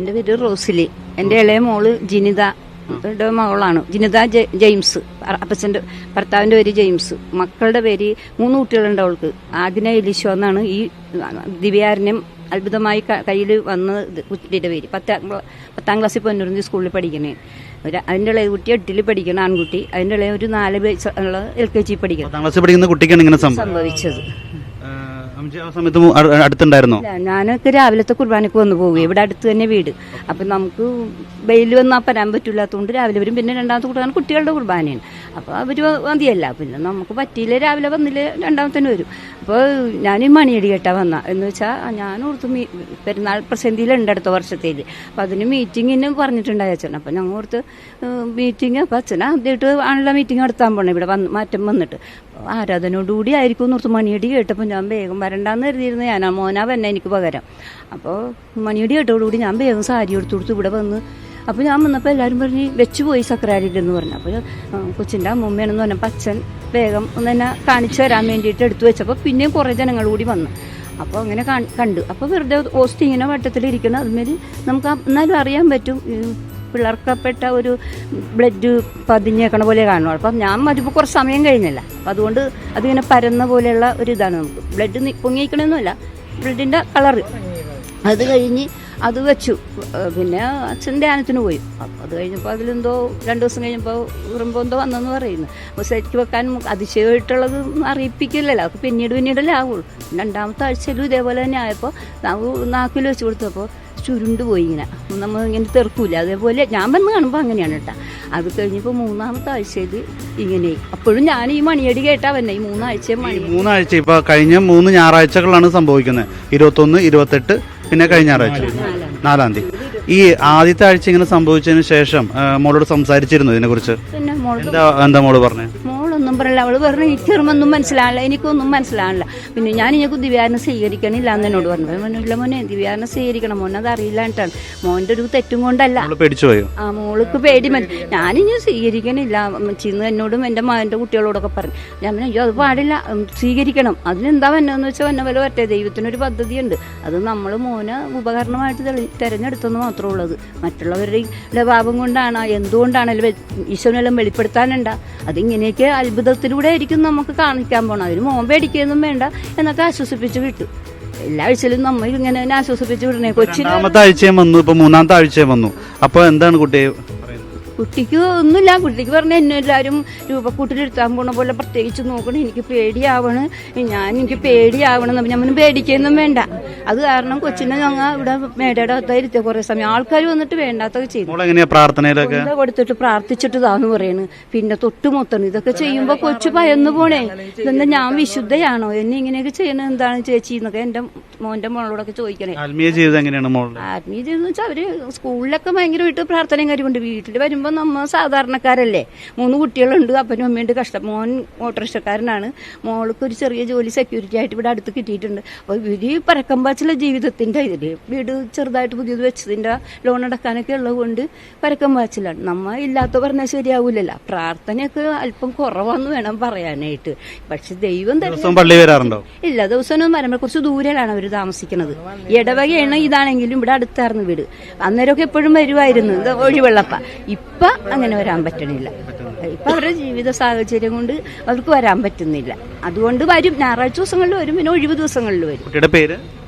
എൻ്റെ പേര് റോസിലി. എൻ്റെ ഇളയ മോള് ജിനിത മകളാണ്. ജിനിത ജെയിംസ്. അപ്പച്ചൻ്റെ ഭർത്താവിൻ്റെ പേര് ജെയിംസ്. മക്കളുടെ പേര് 3 കുട്ടികളുണ്ട് അവൾക്ക്. ആഗ്ന എലിശോ എന്നാണ് ഈ ദിവ്യാരണ്യം അത്ഭുതമായി കയ്യിൽ വന്ന കുട്ടിയുടെ പേര്. 10ാം ക്ലാസ്സിൽ പൊന്നുരുന്നി സ്കൂളിൽ പഠിക്കണേ. അതിൻ്റെ ഇളയ കുട്ടി 8ൽ പഠിക്കണം, ആൺകുട്ടി. അതിൻ്റെ ഇളയ ഒരു 4 വയസ്സുള്ള LKG പഠിക്കണം. 10ാം ക്ലാസ്സിൽ പഠിക്കുന്ന കുട്ടിക്കാണ് ഇങ്ങനെ സംഭവിച്ചത്. ആ സമയത്ത് അടുത്തുണ്ടായിരുന്നോ? ഞാനൊക്കെ രാവിലത്തെ കുർബാനക്ക് വന്നു പോകും. ഇവിടെ അടുത്ത് തന്നെ വീട്. അപ്പം നമുക്ക് വെയിൽ വന്നാൽ വരാൻ പറ്റില്ലാത്തതുകൊണ്ട് രാവിലെ വരും. പിന്നെ രണ്ടാമത്തെ കുർബാന കുട്ടികളുടെ കുർബാനയാണ്. അപ്പോൾ അവർ മതിയല്ല. പിന്നെ നമുക്ക് പറ്റിയില്ല, രാവിലെ വന്നില്ല, രണ്ടാമത്തേന് വരും. അപ്പോൾ ഞാൻ മണിയടി കേട്ടാ വന്ന എന്ന് വെച്ചാൽ ഞാൻ ഓർത്ത് പെരുന്നാൾ പ്രസന്ധിയിലുണ്ട് അടുത്ത വർഷത്തേല്. അപ്പം അതിന് മീറ്റിങ്ങിന് പറഞ്ഞിട്ടുണ്ടായി അച്ഛൻ. അപ്പം ഞങ്ങൾ ഓർത്ത് മീറ്റിംഗ് അപ്പം അച്ഛൻ ആദ്യമായിട്ട് ആണല്ലോ മീറ്റിംഗ് നടത്താൻ പോണേ ഇവിടെ മാറ്റം വന്നിട്ട്. ആരാധനയോടുകൂടി ആയിരിക്കും എന്നോർത്ത് മണിയടി കേട്ടപ്പോൾ ഞാൻ വേഗം വരണ്ടാന്ന് കരുതിയിരുന്ന ഞാനാ. മോനാ തന്നെ എനിക്ക് പകരം. അപ്പോൾ മണിയടി കേട്ടോടുകൂടി ഞാൻ വേഗം സാരി എടുത്തു കൊടുത്ത് ഇവിടെ വന്ന്. അപ്പോൾ ഞാൻ വന്നപ്പോൾ എല്ലാവരും പറഞ്ഞ് വെച്ച് പോയി സക്രാരിയിട്ടെന്ന് പറഞ്ഞു. അപ്പോൾ കൊച്ചിൻ്റെ അമ്മൂമ്മയാണെന്ന് പറഞ്ഞപ്പോൾ അച്ഛൻ വേഗം ഒന്ന് എന്നെ കാണിച്ചു തരാൻ വേണ്ടിയിട്ട് എടുത്തു വെച്ചപ്പോൾ പിന്നെയും കുറേ ജനങ്ങൾ കൂടി വന്നു. അപ്പോൾ അങ്ങനെ കണ്ടു. അപ്പോൾ വെറുതെ ഓസ്റ്റ് ഇങ്ങനെ വട്ടത്തിലിരിക്കണം. അതുമാതിരി നമുക്ക് എന്നാലും അറിയാൻ പറ്റും പിളർക്കപ്പെട്ട ഒരു ബ്ലഡ് പതിഞ്ഞേക്കണ പോലെ കാണുള്ളൂ. അപ്പം ഞാൻ മതിപ്പോൾ കുറച്ച് സമയം കഴിഞ്ഞല്ല. അപ്പം അതുകൊണ്ട് അതിങ്ങനെ പരന്ന പോലെയുള്ള ഒരു ഇതാണ് നമുക്ക്. ബ്ലഡ് പൊങ്ങിക്കണമെന്നല്ല, ബ്ലഡിൻ്റെ കളറ്. അത് കഴിഞ്ഞ് അത് വെച്ചു. പിന്നെ അച്ഛൻ ധ്യാനത്തിന് പോയി. അപ്പം അത് കഴിഞ്ഞപ്പോൾ അതിലെന്തോ 2 ദിവസം കഴിഞ്ഞപ്പോൾ ഉറുമ്പോ എന്തോ വന്നെന്ന് പറയുന്നു. അപ്പോൾ ശരിക്ക് വെക്കാൻ അതിശയമായിട്ടുള്ളത് അറിയിപ്പിക്കില്ലല്ലോ. അത് പിന്നീടല്ലേ ആവുള്ളൂ. 2ാമത്തെ ആഴ്ചയിലും ഇതേപോലെ തന്നെ ആയപ്പോൾ നാക്കിൽ വെച്ച് കൊടുത്തപ്പോൾ ചുരുണ്ടുപോയി. ഇങ്ങനെ നമ്മൾ ഇങ്ങനെ തെറുക്കൂല. അതേപോലെ ഞാൻ വന്ന് കാണുമ്പോൾ അങ്ങനെയാണ് കേട്ടോ. അത് കഴിഞ്ഞപ്പോൾ 3ാമത്തെ ആഴ്ചയിൽ ഇങ്ങനെ. അപ്പോഴും ഞാൻ ഈ മണിയടി കേട്ടാ വന്നെ. ഈ 3 ആഴ്ച ഇപ്പൊ കഴിഞ്ഞ 3 ഞായറാഴ്ചകളാണ് സംഭവിക്കുന്നത്. 21, 28, പിന്നെ കഴിഞ്ഞ ഞായറാഴ്ച 4-ാം തീയതി. ഈ ആദ്യത്തെ ആഴ്ച ഇങ്ങനെ സംഭവിച്ചതിന് ശേഷം മോളോട് സംസാരിച്ചിരുന്നു ഇതിനെ കുറിച്ച്? എന്താ മോള് പറഞ്ഞത്? മോളൊന്നും പറയില്ല. അവള് പറഞ്ഞു എനിക്കൊന്നും മനസ്സിലാവില്ല, എനിക്കൊന്നും മനസ്സിലാവില്ല. പിന്നെ ഞാൻ ഇങ്ങക്ക് ദിവ്യാരണം സ്വീകരിക്കണില്ല എന്ന് എന്നോട് പറഞ്ഞു. ഇല്ല മോനെ, ദിവ്യാരണം സ്വീകരിക്കണം മോനെ, അത് അറിയില്ലാണ്ടാണ്. മോന്റെ ഒരു തെറ്റും കൊണ്ടല്ല. മോൾക്ക് പേടി. ഞാനിനി സ്വീകരിക്കണില്ല ചിന്ന് എന്നോടും എൻ്റെ മകൻ്റെ കുട്ടികളോടൊക്കെ പറഞ്ഞു. ഞാൻ പറഞ്ഞു അയ്യോ അത് പാടില്ല, സ്വീകരിക്കണം. അതിനെന്താ വന്നതെന്ന് വെച്ചാൽ വന്ന പോലെ വരട്ടെ. ദൈവത്തിനൊരു പദ്ധതിയുണ്ട്. അത് നമ്മൾ മോനെ ഉപകരണമായിട്ട് തിരഞ്ഞെടുത്തെന്ന് മാത്രമേ ഉള്ളത്. മറ്റുള്ളവരുടെ പാപം കൊണ്ടാണ് എന്തുകൊണ്ടാണല്ലോ ഈശോനെല്ലാം വെളിപ്പെടുത്താനുണ്ട. അതിങ്ങനെയൊക്കെ അത്ഭുതത്തിലൂടെ ആയിരിക്കും നമുക്ക് കാണിക്കാൻ പോകണം. അതിന് മോൻ പേടിക്കൊന്നും വേണ്ട എന്നൊക്കെ ആശ്വസിപ്പിച്ച് വിട്ടു. എല്ലാ ആഴ്ചയിലും നമ്മൾ ഇങ്ങനെ തന്നെ ആശ്വസിപ്പിച്ച് വിടണേ. കൊച്ചിന് 2ാമത്തെ ആഴ്ചയും വന്നു, ഇപ്പൊ 3ാമത്തെ ആഴ്ചയും വന്നു. അപ്പൊ എന്താണ് കുട്ടിക്ക് ഒന്നുമില്ല. കുട്ടിക്ക് പറഞ്ഞ എന്നെ എല്ലാവരും രൂപക്കൂട്ടിലെടുത്താൻ പോണ പോലെ പ്രത്യേകിച്ച് നോക്കണം. എനിക്ക് പേടിയാവണം, എനിക്ക് പേടിയാവണം. ഞാൻ പേടിക്കൊന്നും വേണ്ട. അത് കാരണം കൊച്ചിനെ ഞങ്ങൾ ഇവിടെ മേടയുടെ അകത്തായിരുത്തിയ കുറെ സമയം ആൾക്കാർ വന്നിട്ട് വേണ്ടാത്തൊക്കെ ചെയ്തു കൊടുത്തിട്ട് പ്രാർത്ഥിച്ചിട്ട് ഇതാന്ന് പറയണ്. പിന്നെ തൊട്ടുമൊത്തണം. ഇതൊക്കെ ചെയ്യുമ്പോ കൊച്ചു ഭയന്നു പോണേ. ഇതെന്താ ഞാൻ വിശുദ്ധയാണോ, എന്നെ ഇങ്ങനെയൊക്കെ ചെയ്യണത് എന്താണ് ചേച്ചി എന്നൊക്കെ എന്റെ മോന്റെ മോളോടൊക്കെ ചോദിക്കണേ. ആത്മീയ ജീവിതം എന്ന് വെച്ചാൽ അവര് സ്കൂളിലൊക്കെ ഭയങ്കരമായിട്ട് പ്രാർത്ഥനയും കാര്യമുണ്ട്. വീട്ടിൽ വരുമ്പോ നമ്മ സാധാരണക്കാരല്ലേ. 3 കുട്ടികളുണ്ട്, അപ്പനും അമ്മയുണ്ട്. മോൻ ഓട്ടോറിക്ഷക്കാരനാണ്. മോൾക്ക് ഒരു ചെറിയ ജോലി സെക്യൂരിറ്റി ആയിട്ട് ഇവിടെ അടുത്ത് കിട്ടിയിട്ടുണ്ട്. അപ്പോൾ ഇവര് പരക്കമ്പാച്ചിലെ ജീവിതത്തിന്റെ ഇതില് വീട് ചെറുതായിട്ട് പുതിയത് വെച്ചതിന്റെ ലോൺ അടക്കാനൊക്കെ ഉള്ളത് പരക്കമ്പാച്ചിലാണ്. നമ്മ ഇല്ലാത്ത പറഞ്ഞാൽ ശരിയാവൂലല്ലോ. പ്രാർത്ഥനയൊക്കെ അല്പം കുറവാന്ന് വേണം പറയാനായിട്ട്. പക്ഷെ ദൈവം പള്ളി വരാറുണ്ടോ? ഇല്ല, ദിവസമൊന്നും വരുമ്പോൾ കുറച്ച് ദൂരെയാണ് അവർ താമസിക്കുന്നത്. ഇടവകയാണ്. ഇതാണെങ്കിലും ഇവിടെ അടുത്തായിരുന്നു വീട്. അന്നേരമൊക്കെ എപ്പോഴും വരുമായിരുന്നു ഒഴിവെള്ളപ്പ. ഇപ്പൊ അങ്ങനെ വരാൻ പറ്റണില്ല. ഇപ്പൊ അവരുടെ ജീവിത സാഹചര്യം കൊണ്ട് അവർക്ക് വരാൻ പറ്റുന്നില്ല. അതുകൊണ്ട് വരും, ഞായറാഴ്ച ദിവസങ്ങളിൽ വരും, പിന്നെ ഒഴിവ് ദിവസങ്ങളിൽ വരും.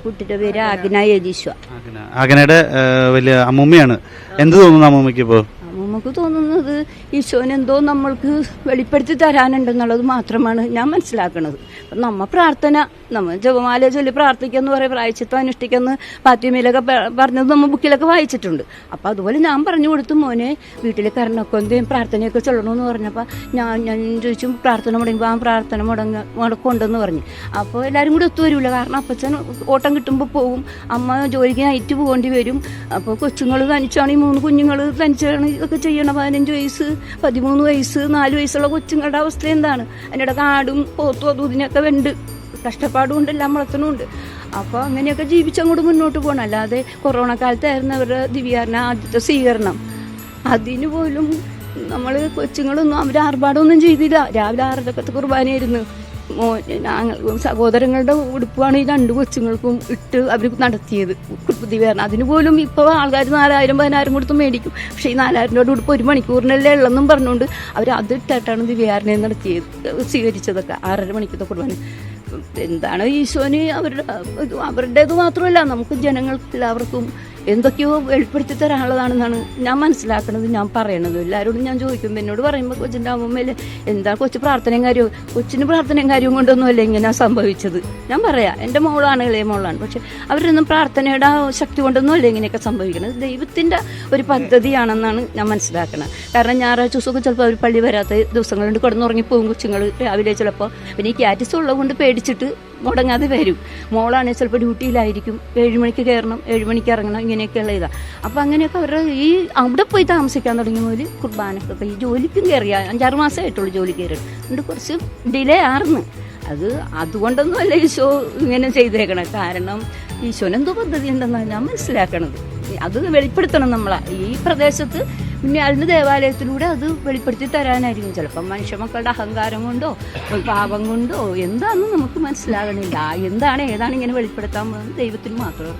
കുട്ടിയുടെ പേര് ആഗ്ന എലീശോ. ആഗ്നയുടെ വലിയ അമ്മൂമ്മയാണ്. എന്ത് തോന്നുന്നു അമ്മൂമ്മയ്ക്ക് ഇപ്പോ? നമുക്ക് തോന്നുന്നത് ഈശോനെന്തോ നമ്മൾക്ക് വെളിപ്പെടുത്തി തരാനുണ്ടെന്നുള്ളത് മാത്രമാണ് ഞാൻ മനസ്സിലാക്കുന്നത്. അപ്പം നമ്മ പ്രാർത്ഥന, നമ്മൾ ജപമാല ചൊല്ലി പ്രാർത്ഥിക്കാന്ന് പറയും, പ്രായച്ചിത്തം അനുഷ്ഠിക്കാന്ന് ഫാത്തിമയിലൊക്കെ പറഞ്ഞത് നമ്മൾ ബുക്കിലൊക്കെ വായിച്ചിട്ടുണ്ട്. അപ്പം അതുപോലെ ഞാൻ പറഞ്ഞു കൊടുത്തു, മോനെ വീട്ടിൽ കരണക്കൊന്തയും പ്രാർത്ഥനയൊക്കെ ചൊല്ലണമെന്ന് പറഞ്ഞപ്പോൾ ഞാൻ ചോദിച്ചു പ്രാർത്ഥന മുടങ്ങുമ്പോൾ ആ പ്രാർത്ഥന മുടക്കമുണ്ടെന്ന് പറഞ്ഞു. അപ്പോൾ എല്ലാവരും കൂടി ഒത്തുവരില്ല. കാരണം അപ്പച്ചൻ ഓട്ടം കിട്ടുമ്പോൾ പോകും, അമ്മ ജോലിക്ക് നൈറ്റ് പോകേണ്ടി വരും. അപ്പോൾ കൊച്ചുങ്ങൾ തനിച്ചാണ്, ഈ 3 കുഞ്ഞുങ്ങൾ തനിച്ചാണ് ഇതൊക്കെ ചെയ്യണം. 15 വയസ്സ്, 13 വയസ്സ്, 4 വയസ്സുള്ള കൊച്ചുങ്ങളുടെ അവസ്ഥ എന്താണ്? അതിനിടെ കാടും പോത്തും അതും ഇതിനൊക്കെ ഉണ്ട്, കഷ്ടപ്പാടും ഉണ്ട്, എല്ലാം വളർത്തണമുണ്ട്. അപ്പോൾ അങ്ങനെയൊക്കെ ജീവിച്ചങ്ങോട്ട് മുന്നോട്ട് പോകണം. അല്ലാതെ കൊറോണ കാലത്തായിരുന്നു അവരുടെ ദിവ്യാരണ ആദ്യത്തെ സ്വീകരണം. അതിന് പോലും നമ്മൾ കൊച്ചുങ്ങളൊന്നും അവർ ആർഭാടമൊന്നും ചെയ്തില്ല. രാവിലെ 6:30 കുർബാനയായിരുന്നു. സഹോദരങ്ങളുടെ ഉടുപ്പാണ് ഈ 2 കൊച്ചുങ്ങൾക്കും ഇട്ട് അവർ നടത്തിയത് ദിവ്യാരണം. അതിന് പോലും ഇപ്പോൾ ആൾക്കാർ 4000 10,000 കൊടുത്ത് മേടിക്കും. പക്ഷേ ഈ 4000 രൂപയുടെ ഉടുപ്പ് 1 മണിക്കൂറിനല്ലേ ഉള്ളെന്നും പറഞ്ഞുകൊണ്ട് അവർ അത് ഇട്ടിട്ടാണ് ദിവ്യാരണം നടത്തിയത്, സ്വീകരിച്ചതൊക്കെ 6:30 മണിക്കത്തെ കുർബാന. എന്താണ് ഈശോന് അവരുടേത് മാത്രമല്ല, നമുക്ക് ജനങ്ങൾക്ക് എല്ലാവർക്കും എന്തൊക്കെയോ വെളിപ്പെടുത്തി തരാനുള്ളതാണെന്നാണ് ഞാൻ മനസ്സിലാക്കുന്നത്, ഞാൻ പറയണത്. എല്ലാവരോടും ഞാൻ ചോദിക്കും, എന്നോട് പറയുമ്പോൾ കൊച്ചിൻ്റെ അമ്മമ്മേലെ എന്താ കൊച്ചു പ്രാർത്ഥനയും കാര്യവും, കൊച്ചിന് പ്രാർത്ഥനയും കാര്യവും കൊണ്ടൊന്നുമല്ല ഇങ്ങനെ സംഭവിച്ചത്. ഞാൻ പറയാം, എൻ്റെ മോളാണ്, ഇളയ മോളാണ്. പക്ഷെ അവരൊന്നും പ്രാർത്ഥനയുടെ ശക്തി കൊണ്ടൊന്നുമല്ല ഇങ്ങനെയൊക്കെ സംഭവിക്കുന്നത്. ദൈവത്തിൻ്റെ ഒരു പദ്ധതിയാണെന്നാണ് ഞാൻ മനസ്സിലാക്കുന്നത്. കാരണം ഞായറാഴ്ച ദിവസമൊക്കെ ചിലപ്പോൾ അവർ പള്ളി വരാത്ത ദിവസങ്ങളുണ്ട്, കിടന്നുറങ്ങിപ്പോകും കൊച്ചുങ്ങൾ രാവിലെ ചിലപ്പോൾ. പിന്നെ ഈ ക്യാറ്റിസ് ഉള്ളത് കൊണ്ട് പേടിച്ചിട്ട് മുടങ്ങാതെ വരും. മോളാണെങ്കിൽ ചിലപ്പോൾ ഡ്യൂട്ടിയിലായിരിക്കും, 7 മണിക്ക് കയറണം, 7 മണിക്ക് ഇറങ്ങണം, ഇങ്ങനെയൊക്കെയുള്ള ഇതാണ്. അപ്പോൾ അങ്ങനെയൊക്കെ അവരുടെ ഈ അവിടെ പോയി താമസിക്കാൻ തുടങ്ങിയ പോലെ കുർബാനക്കൊക്കെ ഈ ജോലിക്കും കയറിയ 5-6 മാസമായിട്ടുള്ളൂ ജോലി കയറിയത്. അതുകൊണ്ട് കുറച്ച് ഡിലേ ആർന്ന്. അതുകൊണ്ടൊന്നുമല്ല ഈശോ ഇങ്ങനെ ചെയ്തേക്കണം. കാരണം ഈശോനെന്തോ പദ്ധതി ഉണ്ടെന്നാണ് ഞാൻ മനസ്സിലാക്കണത്. അത് വെളിപ്പെടുത്തണം നമ്മളെ ഈ പ്രദേശത്ത്. പിന്നെ അതിന് ദേവാലയത്തിലൂടെ അത് വെളിപ്പെടുത്തി തരാനായിരിക്കും. ചിലപ്പം മനുഷ്യമക്കളുടെ അഹങ്കാരം കൊണ്ടോ പാപം കൊണ്ടോ എന്താണെന്ന് നമുക്ക് മനസ്സിലാകണില്ല. എന്താണ് ഏതാണ് ഇങ്ങനെ വെളിപ്പെടുത്താൻ പോകുന്നത് ദൈവത്തിന് മാത്രം.